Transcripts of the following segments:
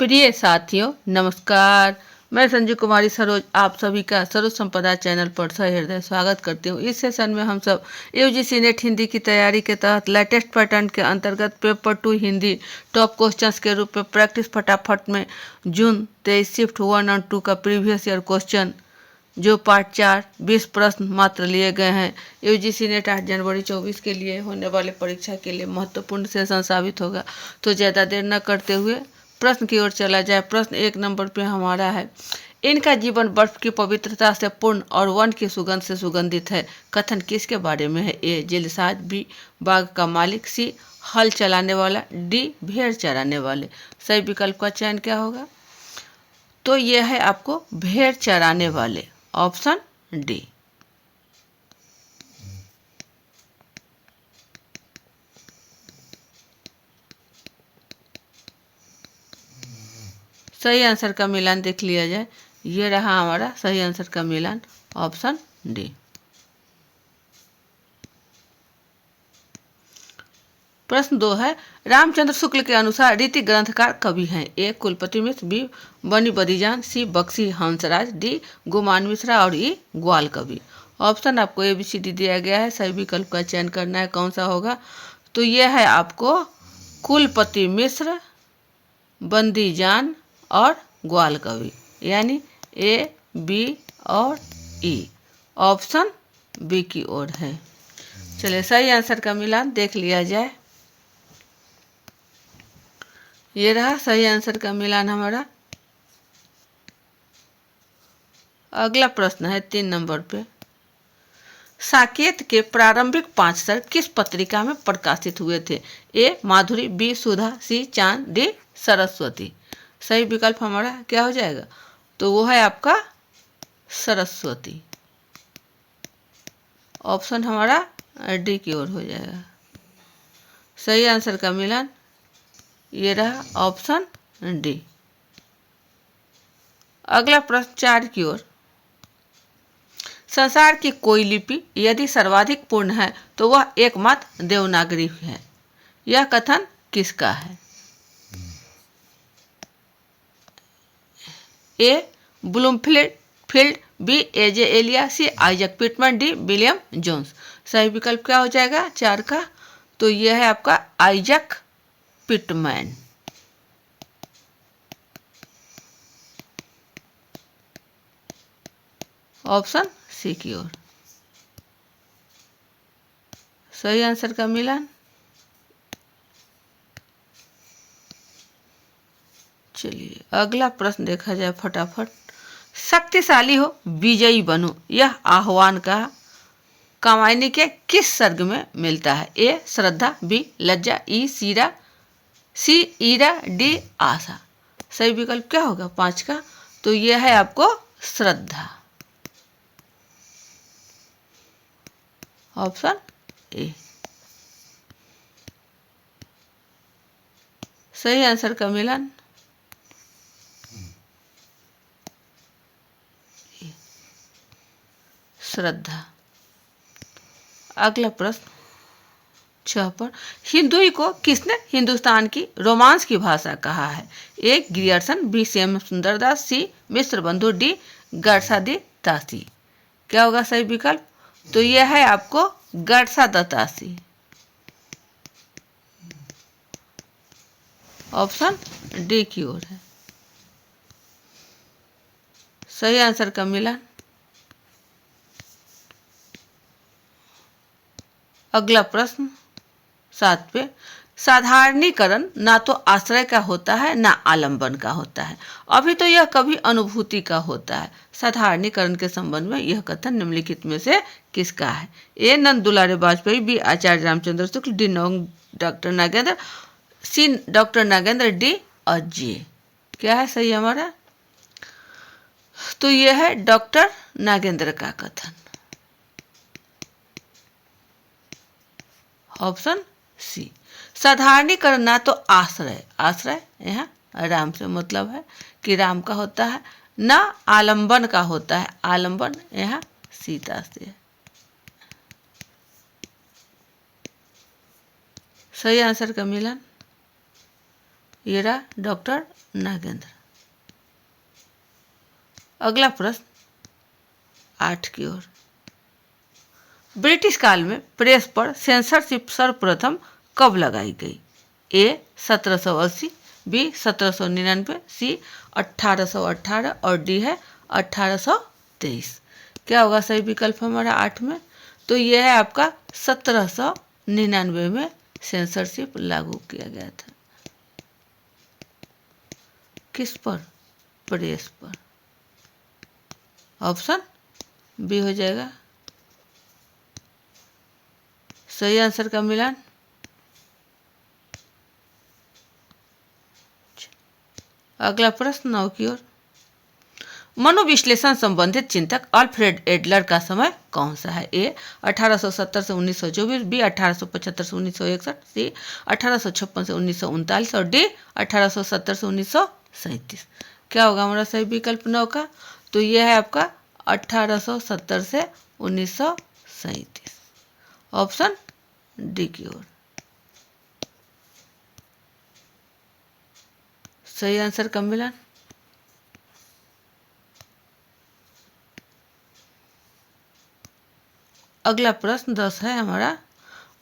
प्रिय साथियों नमस्कार। मैं संजय कुमारी सरोज आप सभी का सरोज संपदा चैनल पर सहृदय स्वागत करती हूँ। इस सेशन में हम सब यूजीसी नेट हिंदी की तैयारी के तहत लेटेस्ट पैटर्न के अंतर्गत पेपर 2 हिंदी टॉप क्वेश्चंस के रूप में प्रैक्टिस फटाफट में जून 23 शिफ्ट 1 और 2 का प्रीवियस ईयर क्वेश्चन जो पार्ट 4 20 प्रश्न मात्र लिए गए हैं। यूजीसी नेट 8 जनवरी 24 के लिए होने वाले परीक्षा के लिए महत्वपूर्ण सेशन साबित होगा। तो ज़्यादा देर न करते हुए प्रश्न की ओर चला जाए। प्रश्न 1 नंबर पे हमारा है, इनका जीवन बर्फ की पवित्रता से पूर्ण और वन की सुगंध से सुगंधित है। कथन किसके बारे में है? ए जेलसाज, बी बाग का मालिक, सी हल चलाने वाला, डी भेड़ चराने वाले। सही विकल्प का चयन क्या होगा? तो यह है आपको भेड़ चराने वाले, ऑप्शन डी। सही आंसर का मिलान देख लिया जाए। ये रहा हमारा सही आंसर का मिलान, ऑप्शन डी। प्रश्न 2 है, रामचंद्र शुक्ल के अनुसार रीति ग्रंथकार कवि हैं? ए कुलपति मिश्र, बी बनी बदीजान, सी बक्सी हंसराज, डी गुमान मिश्रा और ई ग्वाल कवि। ऑप्शन आपको ABCD दिया गया है। सही विकल्प का चयन करना है, कौन सा होगा? तो यह है आपको कुलपति मिश्र, बंदीजान और ग्वाल कवि, यानी A, B और E। ऑप्शन बी की ओर है। चलिए सही आंसर का मिलान देख लिया जाए। ये रहा सही आंसर का मिलान हमारा। अगला प्रश्न है 3 नंबर पे, साकेत के प्रारंभिक 5 स्तर किस पत्रिका में प्रकाशित हुए थे? ए माधुरी, बी सुधा, सी चांद, डी सरस्वती। सही विकल्प हमारा क्या हो जाएगा? तो वो है आपका सरस्वती। ऑप्शन हमारा डी की ओर हो जाएगा। सही आंसर का मिलान ये रहा, ऑप्शन डी। अगला प्रश्न 4 की ओर, संसार की कोई लिपि यदि सर्वाधिक पूर्ण है तो वह एकमात्र देवनागरी है। यह कथन किसका है? ए ब्लूमफील्ड, बी AJ एलिया, C Isaac Pitman, D William Jones. सही विकल्प क्या हो जाएगा 4 का? तो यह है आपका आइजक पिटमैन। ऑप्शन सी की ओर। सही आंसर का मिलान। चलिए अगला प्रश्न देखा जाए फटाफट। शक्तिशाली हो विजयी बनो, यह आह्वान का कामायनी के किस सर्ग में मिलता है? ए श्रद्धा, बी लज्जा, ई सीरा, सी ईरा, डी आशा। सही विकल्प क्या होगा 5 का? तो यह है आपको श्रद्धा। Option A. सही आंसर का मिलान श्रद्धा। अगला प्रश्न 6 पर, हिंदुई को किसने हिंदुस्तान की रोमांस की भाषा कहा है? ए ग्रियर्सन, बी श्याम सुंदरदास, सी मिश्र बंधु, डी गरसादी तासी। क्या होगा सही विकल्प? तो यह है आपको गरसादा तासी। ऑप्शन डी की ओर है। सही आंसर का मिलान। अगला प्रश्न 7 पे, साधारणीकरण ना तो आश्रय का होता है ना आलंबन का होता है, अभी तो यह कभी अनुभूति का होता है। साधारणीकरण के संबंध में यह कथन निम्नलिखित में से किसका है? ए नंद दुलारे वाजपेयी, बी आचार्य रामचंद्र शुक्ल, डी डॉक्टर नागेंद्र, सी डॉक्टर नागेंद्र, डी और जी। क्या है सही हमारा? तो यह है डॉक्टर नागेंद्र का कथन। Option C. साधारणीकरण ना तो आश्रय, आश्रय यहाँ राम से मतलब है कि राम का होता है, ना आलंबन का होता है, आलंबन यहाँ सीता से है। सही आंसर का मिलान ये रहा डॉक्टर नागेंद्र। अगला प्रश्न 8 की ओर। ब्रिटिश काल में प्रेस पर सेंसरशिप सर्वप्रथम कब लगाई गई? ए 1780, बी 1799, सी 1818 और डी है 1823। क्या होगा सही विकल्प हमारा 8 में? तो यह है आपका 1799 में सेंसरशिप लागू किया गया था। किस पर? प्रेस पर। ऑप्शन बी हो जाएगा सही आंसर का मिलान। अगला प्रश्न 9 की ओर। मनोविश्लेषण संबंधित चिंतक अल्फ्रेड एडलर का समय कौन सा है? ए 1870 से 1924, बी 1875 से 1961, सी 1856 से 1939 और डी 1870 से 1937। क्या होगा हमारा सही विकल्प 9 का? तो यह है आपका 1870 से 1937। ऑप्शन डी की ओर सही आंसर का मिलान। अगला प्रश्न 10 है हमारा।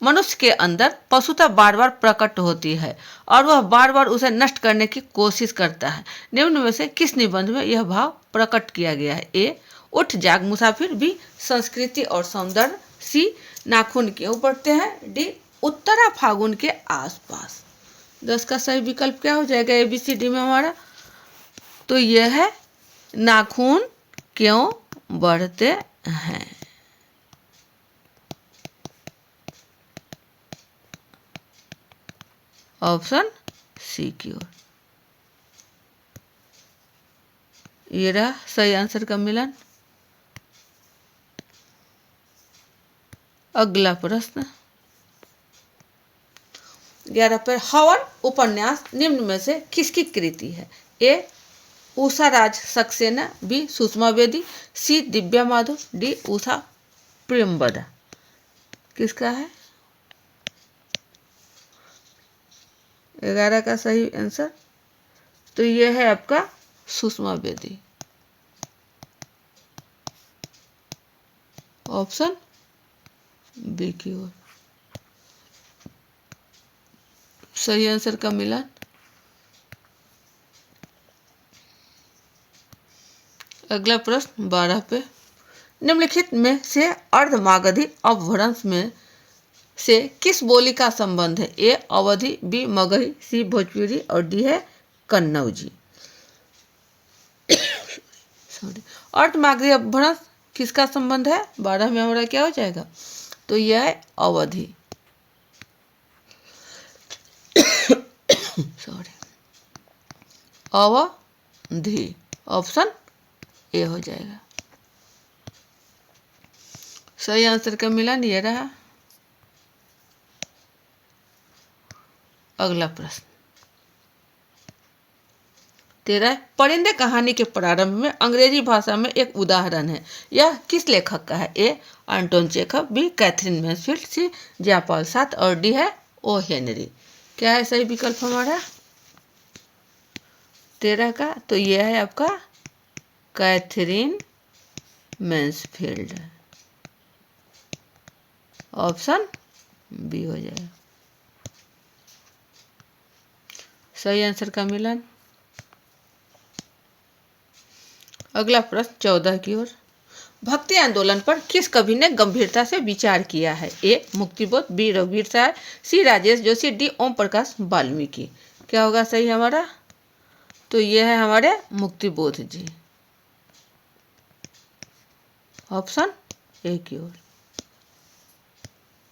मनुष्य के अंदर पशुता बार बार प्रकट होती है और वह बार बार उसे नष्ट करने की कोशिश करता है। निम्न में से किस निबंध में यह भाव प्रकट किया गया है? ए उठ जाग मुसाफिर, बी संस्कृति और सौंदर्य, सी नाखून क्यों पड़ते हैं, डी उत्तरा फागुन के आसपास। 10 का सही विकल्प क्या हो जाएगा ABCD में हमारा? तो यह है नाखून क्यों बढ़ते हैं। ऑप्शन सी की ओर ये रहा सही आंसर का मिलान। अगला प्रश्न 11 पर। हवन उपन्यास निम्न में से किसकी कृति है? ए उषा राज सक्सेना, बी सुषमा बेदी, सी दिव्या माधव, डी उषा प्रेमवदा। किसका है? 11 का सही आंसर तो यह है आपका सुषमा बेदी। ऑप्शन बी की ओर सही आंसर का मिलान। अगला प्रश्न 12 पे। निम्नलिखित में से अर्धमागधी अपभ्रंश में से किस बोली का संबंध है? ए अवधी, बी मगही, सी भोजपुरी और डी है कन्नौजी। सॉरी, अर्धमागधी अपभ्रंश किसका संबंध है? 12 में हमारा क्या हो जाएगा? तो यह है अवधी। Sorry, Awadhi. ऑप्शन ए हो जाएगा सही आंसर का मिलान। ये रहा अगला प्रश्न 13। परिंदे कहानी के प्रारंभ में अंग्रेजी भाषा में एक उदाहरण है। यह किस लेखक का है? ए एंटोन चेखव, बी कैथरीन मैनफील्ड, सी जयपाल सात और डी है ओ हेनरी। क्या है सही विकल्प हमारा 13 का? तो यह है आपका कैथरीन मैनफील्ड। ऑप्शन बी हो जाएगा सही आंसर का मिलान। अगला प्रश्न 14 की ओर। भक्ति आंदोलन पर किस कवि ने गंभीरता से विचार किया है? ए मुक्तिबोध, बी रघुवीर सहाय, सी राजेश जोशी, डी ओम प्रकाश वाल्मीकि। क्या होगा सही हमारा? तो यह है हमारे मुक्तिबोध जी। ऑप्शन ए की ओर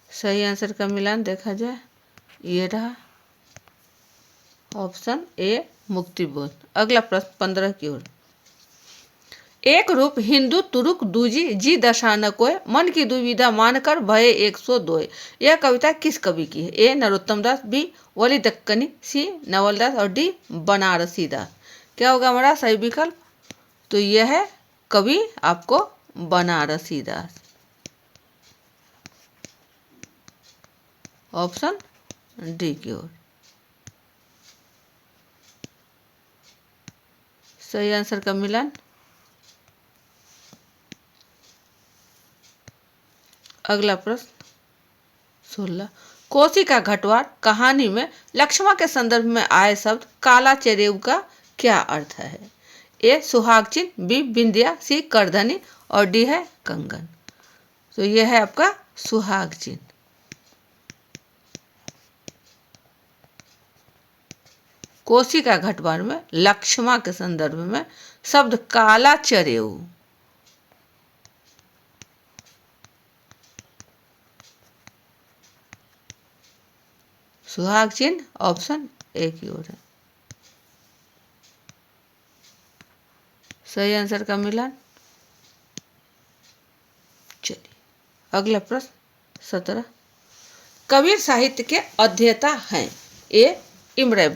सही आंसर का मिलान देखा जाए ये रहा ऑप्शन ए मुक्तिबोध। अगला प्रश्न 15 की ओर। एक रूप हिंदू तुरुक दूजी जी दशा न कोय, मन की दुविधा मानकर भय 102। यह कविता किस कवि की है? ए नरोत्तम दास, बी वली दक्कनी, सी नवल दास और डी बनारसी दास। क्या होगा हमारा सही विकल्प? तो यह है कवि आपको बनारसी दास। ऑप्शन डी की ओर सही आंसर का मिलान। अगला प्रश्न 16, कोसी का घटवार कहानी में लक्ष्मण के संदर्भ में आए शब्द काला चेरेऊ का क्या अर्थ है? ए सुहाग चिन्ह, बी बिंदिया, सी करधनी और डी है कंगन। तो यह है आपका सुहाग चिन्ह। कोसी का घटवार में लक्ष्मण के संदर्भ में शब्द काला चरेऊ, सुहाग चिन्ह ऑप्शन ए की ओर है। सही आंसर का मिलान। चलिए अगला प्रश्न 17, कबीर साहित्य के अध्येता हैं? ए इमरे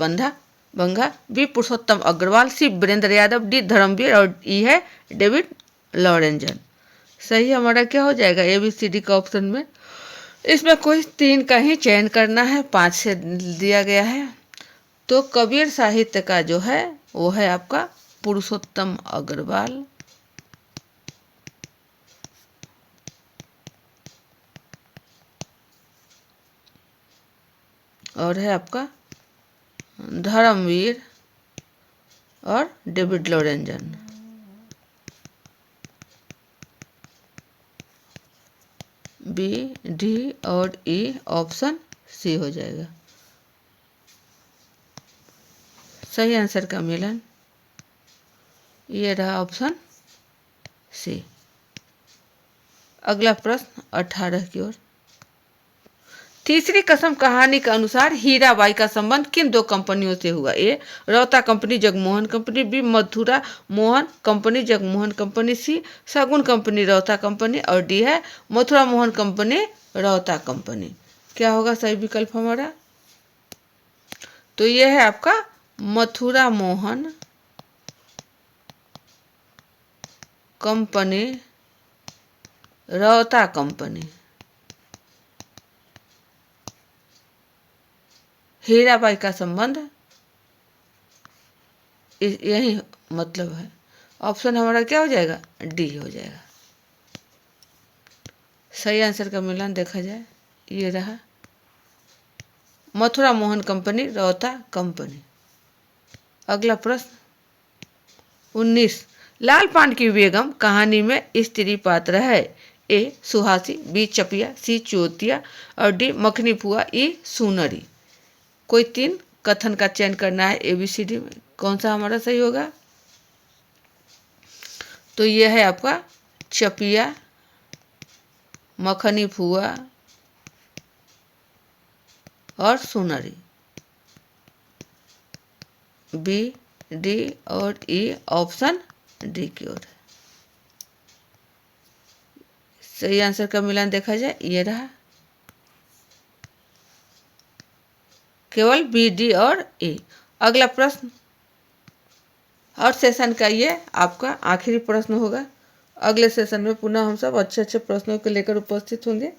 बंगा, बी पुरुषोत्तम अग्रवाल, सी वीरेंद्र यादव, डी धर्मवीर और ई है डेविड लॉरेंजन। सही हमारा क्या हो जाएगा? ए बी सी डी का ऑप्शन में इसमें कोई 3 का ही चयन करना है, 5 से दिया गया है। तो कबीर साहित्य का जो है वो है आपका पुरुषोत्तम अग्रवाल, और है आपका धर्मवीर और डेविड लॉरेंजन। बी डी और ई ऑप्शन सी हो जाएगा। सही आंसर का मिलन ये रहा ऑप्शन सी। अगला प्रश्न 18 की ओर, तीसरी कसम कहानी के अनुसार हीराबाई का संबंध किन 2 कंपनियों से हुआ? A Rauta company Jagmohan company, B Mathura Mohan company Jagmohan company, C Shagun company Rauta company और डी है मथुरा मोहन कंपनी रौता कंपनी। क्या होगा सही विकल्प हमारा? तो यह है आपका मथुरा मोहन कंपनी रौता कंपनी। हीराबाई का संबंध यही मतलब है। ऑप्शन हमारा क्या हो जाएगा? डी हो जाएगा। सही आंसर का मिलान देखा जाए ये रहा मथुरा मोहन कंपनी रौता कंपनी। अगला प्रश्न 19, लाल पान की बेगम कहानी में स्त्री पात्र है? ए सुहासी, बी चपिया, सी चौतिया और डी मखनी फुआ, ई सुनरी। कोई 3 कथन का चयन करना है एबीसीडी में, कौन सा हमारा सही होगा? तो यह है आपका चपिया, मखनी फुआ और सुनरी। बी डी और ई ऑप्शन डी की ओर है। सही आंसर का मिलान देखा जाए ये रहा केवल बी डी और ए। अगला प्रश्न और सेशन का ये आपका आखिरी प्रश्न होगा। अगले सेशन में पुनः हम सब अच्छे अच्छे प्रश्नों को लेकर उपस्थित होंगे।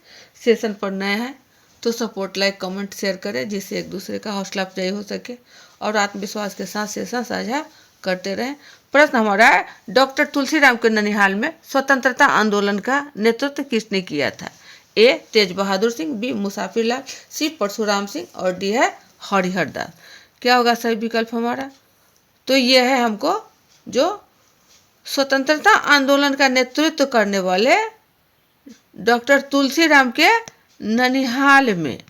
सेशन पर नया है तो सपोर्ट, लाइक, कमेंट, शेयर करें जिससे एक दूसरे का हौसला अफजाई हो सके और आत्मविश्वास के साथ सेशन साझा करते रहें। प्रश्न हमारा है, डॉक्टर तुलसीराम के ननिहाल में स्वतंत्रता आंदोलन का नेतृत्व किसने किया था? ए तेज बहादुर सिंह, बी मुसाफिर लाल, सी परशुराम सिंह और डी है हरिहर दास। क्या होगा सही विकल्प हमारा? तो यह है हमको जो स्वतंत्रता आंदोलन का नेतृत्व करने वाले डॉक्टर तुलसीराम के ननिहाल में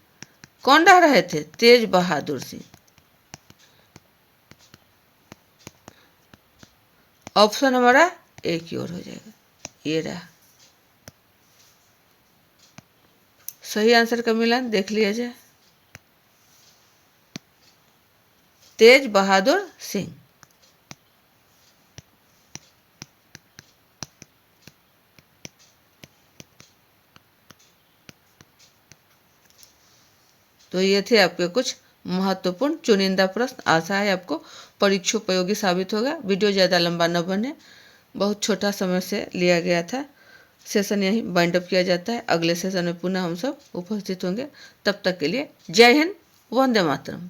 कौन रह रहे थे? तेज बहादुर सिंह। ऑप्शन हमारा ए की ओर हो जाएगा ये रहा। सही आंसर का मिलान देख लिया जाए, तेज बहादुर सिंह। तो ये थे आपके कुछ महत्वपूर्ण चुनिंदा प्रश्न। आशा है आपको परीक्षा उपयोगी साबित होगा। वीडियो ज़्यादा लंबा न बने, बहुत छोटा समय से लिया गया था। सेशन यहीं वाइंड अप किया जाता है। अगले सेशन में पुनः हम सब उपस्थित होंगे। तब तक के लिए जय हिंद, वंदे मातरम।